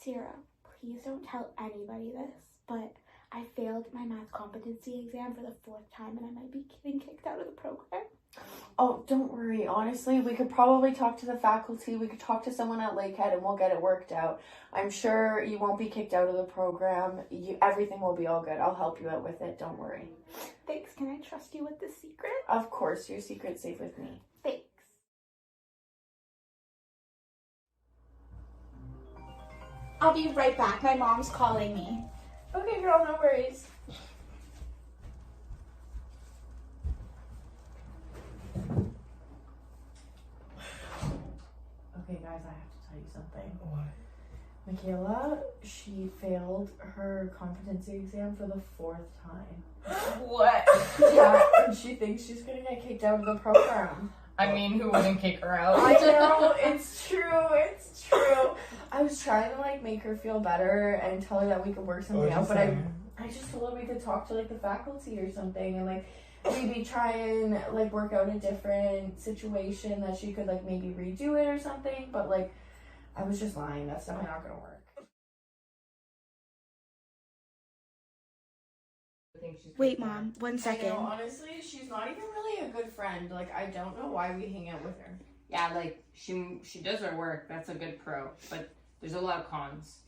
Sarah, please don't tell anybody this, but I failed my math competency exam for the 4th time and I might be getting kicked out of the program. Oh, don't worry. Honestly, we could probably talk to the faculty. We could talk to someone at Lakehead and we'll get it worked out. I'm sure you won't be kicked out of the program. Everything will be all good. I'll help you out with it. Don't worry. Thanks. Can I trust you with the secret? Of course. Your secret's safe with me. Thanks. I'll be right back. My mom's calling me. Okay, girl. No worries. Okay, guys, I have to tell you something. What? Michaela, she failed her competency exam for the 4th time. What? Yeah, and she thinks she's gonna get kicked out of the program. I mean, who wouldn't kick her out? I know, it's true, it's true. I was trying to, like, make her feel better and tell her that we could work something out, but I just told her we could talk to, like, the faculty or something and, like, maybe try and, like, work out a different situation that she could, like, maybe redo it or something, but, like, I was just lying. That's definitely not gonna work. Wait, Mom, 1 second. I know, honestly, she's not even really a good friend. Like, I don't know why we hang out with her. Yeah, like, she does her work. That's a good pro. But there's a lot of cons.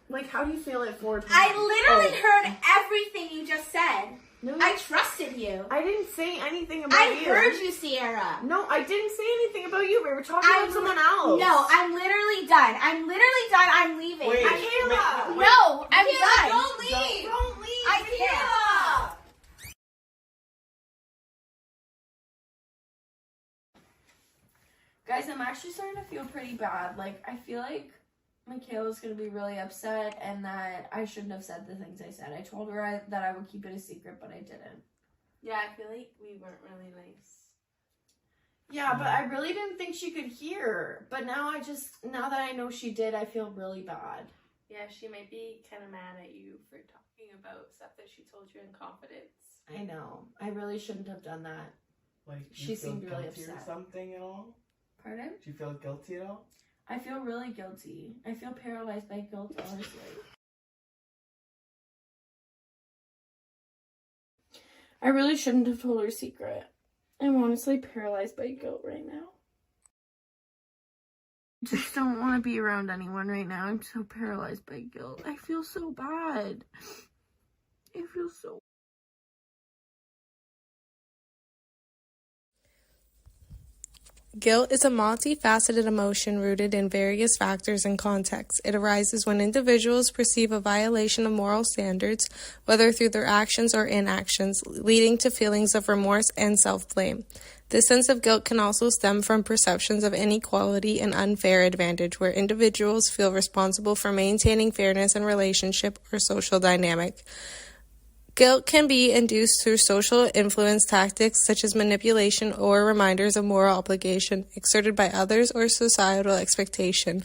Like, how do you feel at 4 p.m.? I literally heard everything you just said. No, I trusted you. I didn't say anything about you. I heard you, Sierra. No, I didn't say anything about you. We were talking about someone else. No, I'm literally done. I'm leaving. Wait, Michaela. wait. No, I'm done. Don't leave. Don't leave. I can't. Guys, I'm actually starting to feel pretty bad. Like, I feel like Michaela's going to be really upset and that I shouldn't have said the things I said. I told her that I would keep it a secret, but I didn't. Yeah, I feel like we weren't really nice. Yeah, but I really didn't think she could hear. But now that I know she did, I feel really bad. Yeah, she might be kind of mad at you for talking about stuff that she told you in confidence. I know. I really shouldn't have done that. Like, do She you feel seemed really guilty upset. or something at all? Pardon? Do you feel guilty at all? I feel really guilty. I feel paralyzed by guilt, honestly. I really shouldn't have told her secret. I'm honestly paralyzed by guilt right now. I just don't want to be around anyone right now. I'm so paralyzed by guilt. I feel so bad. I feel so... Guilt is a multifaceted emotion rooted in various factors and contexts. It arises when individuals perceive a violation of moral standards, whether through their actions or inactions, leading to feelings of remorse and self-blame. This sense of guilt can also stem from perceptions of inequality and unfair advantage, where individuals feel responsible for maintaining fairness in relationship or social dynamic. Guilt can be induced through social influence tactics such as manipulation or reminders of moral obligation exerted by others or societal expectation.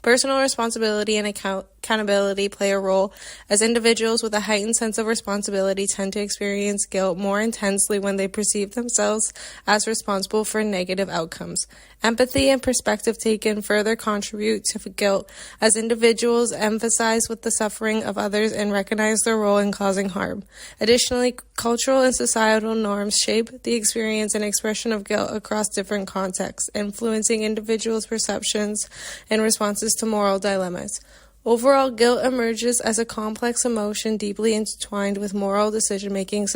Personal responsibility and accountability play a role, as individuals with a heightened sense of responsibility tend to experience guilt more intensely when they perceive themselves as responsible for negative outcomes. Empathy and perspective taken further contribute to guilt, as individuals emphasize with the suffering of others and recognize their role in causing harm. Additionally, cultural and societal norms shape the experience and expression of guilt across different contexts, influencing individuals' perceptions and responses to moral dilemmas. Overall, guilt emerges as a complex emotion deeply intertwined with moral decision-making,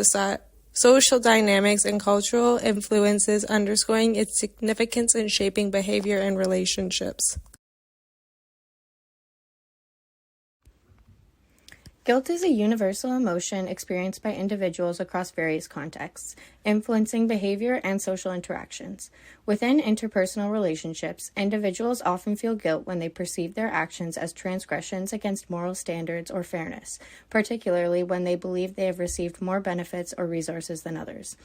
social dynamics, and cultural influences, underscoring its significance in shaping behavior and relationships. Guilt is a universal emotion experienced by individuals across various contexts, influencing behavior and social interactions. Within interpersonal relationships, individuals often feel guilt when they perceive their actions as transgressions against moral standards or fairness, particularly when they believe they have received more benefits or resources than others.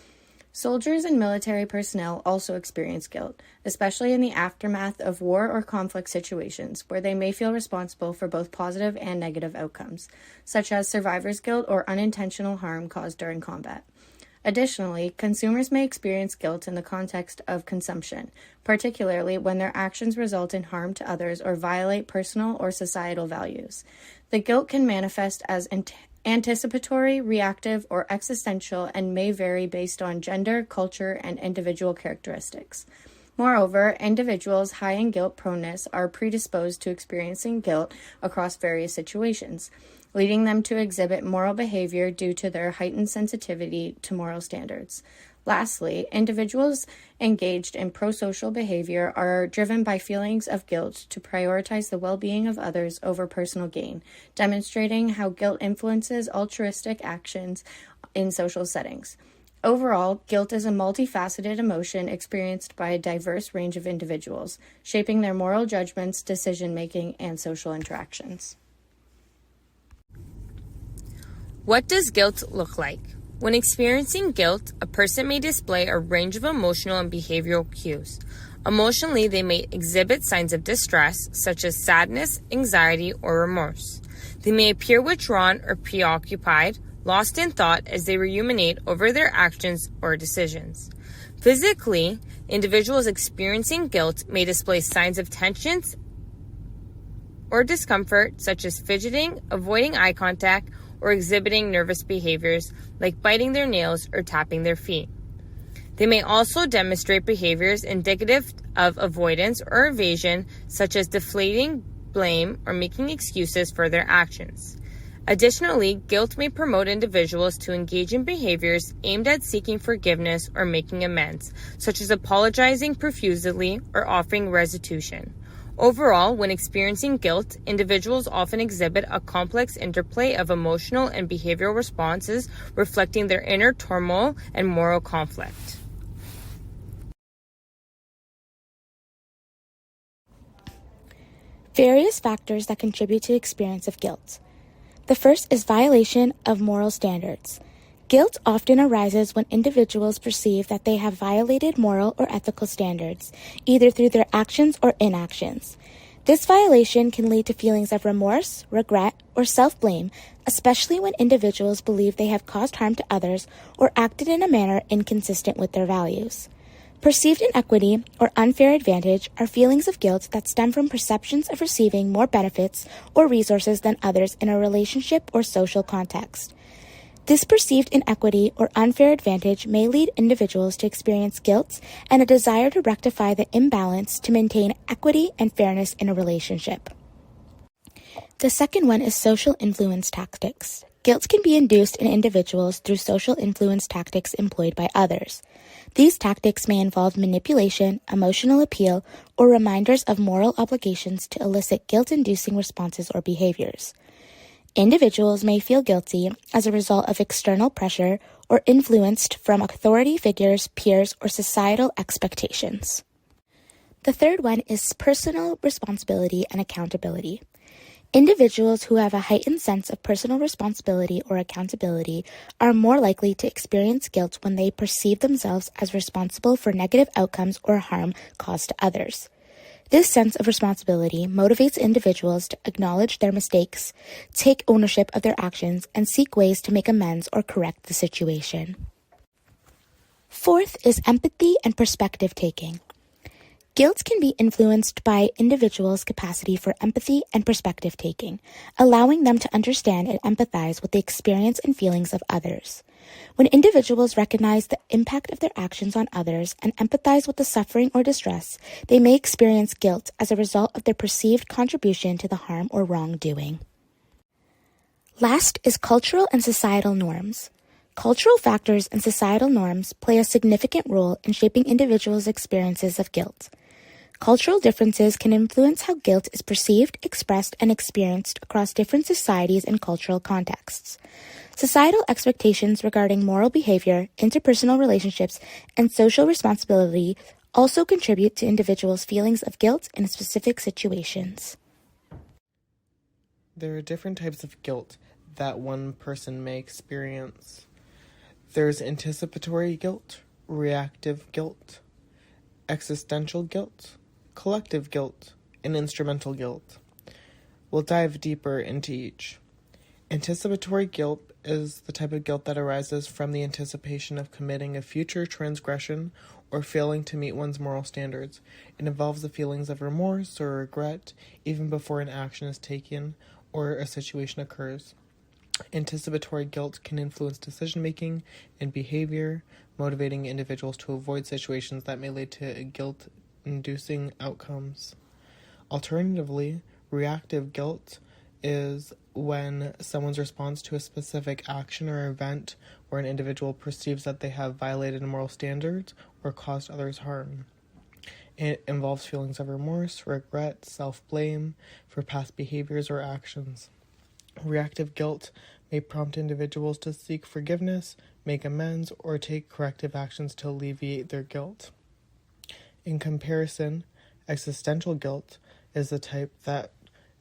Soldiers and military personnel also experience guilt, especially in the aftermath of war or conflict situations, where they may feel responsible for both positive and negative outcomes, such as survivor's guilt or unintentional harm caused during combat. Additionally, consumers may experience guilt in the context of consumption, particularly when their actions result in harm to others or violate personal or societal values. The guilt can manifest as anticipatory, reactive, or existential and may vary based on gender, culture, and individual characteristics. Moreover, individuals high in guilt proneness are predisposed to experiencing guilt across various situations, leading them to exhibit moral behavior due to their heightened sensitivity to moral standards. Lastly, individuals engaged in prosocial behavior are driven by feelings of guilt to prioritize the well-being of others over personal gain, demonstrating how guilt influences altruistic actions in social settings. Overall, guilt is a multifaceted emotion experienced by a diverse range of individuals, shaping their moral judgments, decision-making, and social interactions. What does guilt look like? When experiencing guilt, a person may display a range of emotional and behavioral cues. Emotionally, they may exhibit signs of distress, such as sadness, anxiety, or remorse. They may appear withdrawn or preoccupied, lost in thought as they ruminate over their actions or decisions. Physically, individuals experiencing guilt may display signs of tensions or discomfort, such as fidgeting, avoiding eye contact, or exhibiting nervous behaviors like biting their nails or tapping their feet. They may also demonstrate behaviors indicative of avoidance or evasion, such as deflating blame or making excuses for their actions. Additionally, guilt may promote individuals to engage in behaviors aimed at seeking forgiveness or making amends, such as apologizing profusely or offering restitution. Overall, when experiencing guilt, individuals often exhibit a complex interplay of emotional and behavioral responses reflecting their inner turmoil and moral conflict. Various factors that contribute to the experience of guilt. The first is violation of moral standards. Guilt often arises when individuals perceive that they have violated moral or ethical standards, either through their actions or inactions. This violation can lead to feelings of remorse, regret, or self-blame, especially when individuals believe they have caused harm to others or acted in a manner inconsistent with their values. Perceived inequity or unfair advantage are feelings of guilt that stem from perceptions of receiving more benefits or resources than others in a relationship or social context. This perceived inequity or unfair advantage may lead individuals to experience guilt and a desire to rectify the imbalance to maintain equity and fairness in a relationship. The second one is social influence tactics. Guilt can be induced in individuals through social influence tactics employed by others. These tactics may involve manipulation, emotional appeal, or reminders of moral obligations to elicit guilt-inducing responses or behaviors. Individuals may feel guilty as a result of external pressure or influenced from authority figures, peers, or societal expectations. The third one is personal responsibility and accountability. Individuals who have a heightened sense of personal responsibility or accountability are more likely to experience guilt when they perceive themselves as responsible for negative outcomes or harm caused to others. This sense of responsibility motivates individuals to acknowledge their mistakes, take ownership of their actions, and seek ways to make amends or correct the situation. Fourth is empathy and perspective taking. Guilt can be influenced by individuals' capacity for empathy and perspective taking, allowing them to understand and empathize with the experience and feelings of others. When individuals recognize the impact of their actions on others and empathize with the suffering or distress, they may experience guilt as a result of their perceived contribution to the harm or wrongdoing. Last is cultural and societal norms. Cultural factors and societal norms play a significant role in shaping individuals' experiences of guilt. Cultural differences can influence how guilt is perceived, expressed, and experienced across different societies and cultural contexts. Societal expectations regarding moral behavior, interpersonal relationships, and social responsibility also contribute to individuals' feelings of guilt in specific situations. There are different types of guilt that one person may experience. There's anticipatory guilt, reactive guilt, existential guilt, collective guilt, and instrumental guilt. We'll dive deeper into each. Anticipatory guilt is the type of guilt that arises from the anticipation of committing a future transgression or failing to meet one's moral standards. It involves the feelings of remorse or regret even before an action is taken or a situation occurs. Anticipatory guilt can influence decision-making and behavior, motivating individuals to avoid situations that may lead to guilt-inducing outcomes. Alternatively, reactive guilt is when someone's response to a specific action or event where an individual perceives that they have violated moral standards or caused others harm. It involves feelings of remorse, regret, self-blame for past behaviors or actions. Reactive guilt may prompt individuals to seek forgiveness, make amends, or take corrective actions to alleviate their guilt. In comparison, existential guilt is the type that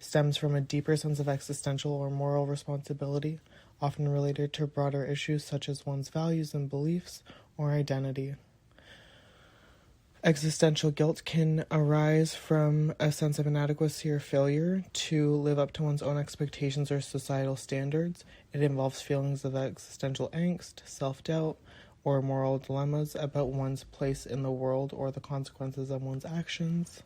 stems from a deeper sense of existential or moral responsibility, often related to broader issues such as one's values and beliefs or identity. Existential guilt can arise from a sense of inadequacy or failure to live up to one's own expectations or societal standards. It involves feelings of existential angst, self-doubt, or moral dilemmas about one's place in the world or the consequences of one's actions.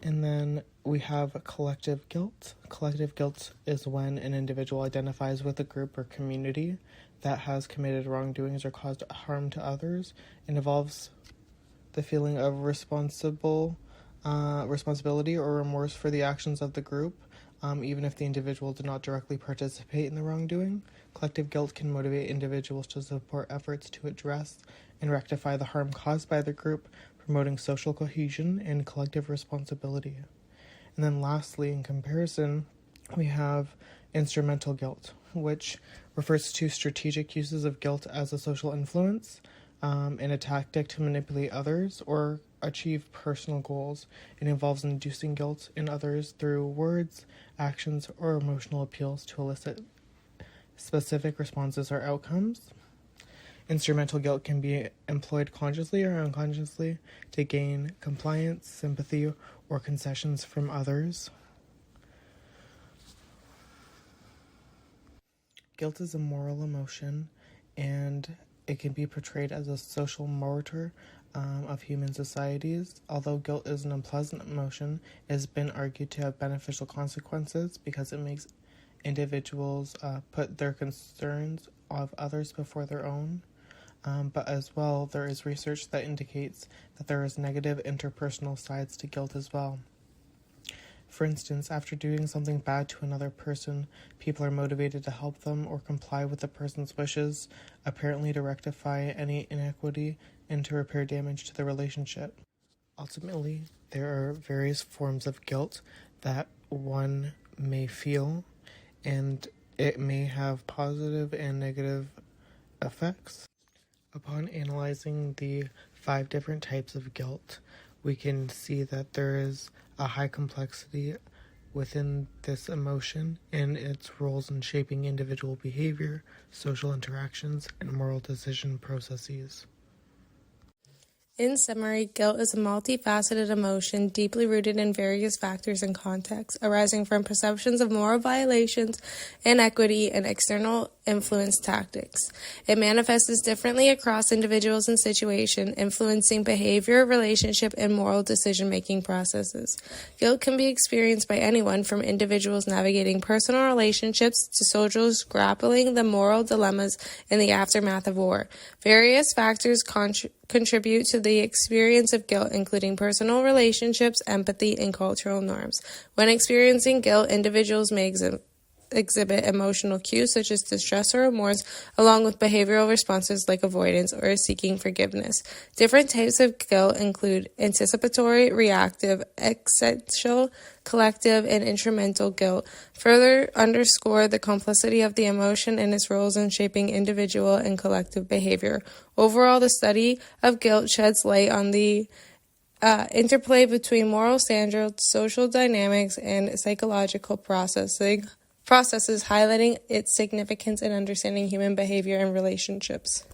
And then we have collective guilt. Collective guilt is when an individual identifies with a group or community that has committed wrongdoings or caused harm to others. It involves the feeling of responsibility or remorse for the actions of the group, even if the individual did not directly participate in the wrongdoing. Collective guilt can motivate individuals to support efforts to address and rectify the harm caused by the group, promoting social cohesion and collective responsibility. And then lastly, in comparison, we have instrumental guilt, which refers to strategic uses of guilt as a social influence and a tactic to manipulate others or achieve personal goals. It involves inducing guilt in others through words, actions, or emotional appeals to elicit specific responses or outcomes. Instrumental guilt can be employed consciously or unconsciously to gain compliance, sympathy, or concessions from others. Guilt is a moral emotion, and it can be portrayed as a social motor of human societies. Although guilt is an unpleasant emotion, it has been argued to have beneficial consequences because it makes individuals put their concerns of others before their own. But as well, there is research that indicates that there is negative interpersonal sides to guilt as well. For instance, after doing something bad to another person, people are motivated to help them or comply with the person's wishes, apparently to rectify any inequity and to repair damage to the relationship. Ultimately, there are various forms of guilt that one may feel, and it may have positive and negative effects. Upon analyzing the 5 different types of guilt, we can see that there is a high complexity within this emotion and its roles in shaping individual behavior, social interactions, and moral decision processes. In summary, guilt is a multifaceted emotion deeply rooted in various factors and contexts, arising from perceptions of moral violations, inequity, and external influence tactics. It manifests differently across individuals and situations, influencing behavior, relationship, and moral decision-making processes. Guilt can be experienced by anyone from individuals navigating personal relationships to soldiers grappling the moral dilemmas in the aftermath of war. Various factors contribute to the experience of guilt, including personal relationships, empathy, and cultural norms. When experiencing guilt, individuals may exhibit emotional cues such as distress or remorse, along with behavioral responses like avoidance or seeking forgiveness. Different types of guilt include anticipatory, reactive, existential, collective, and instrumental guilt. Further underscore the complexity of the emotion and its roles in shaping individual and collective behavior. Overall, the study of guilt sheds light on the interplay between moral standards, social dynamics, and psychological processes, highlighting its significance in understanding human behavior and relationships.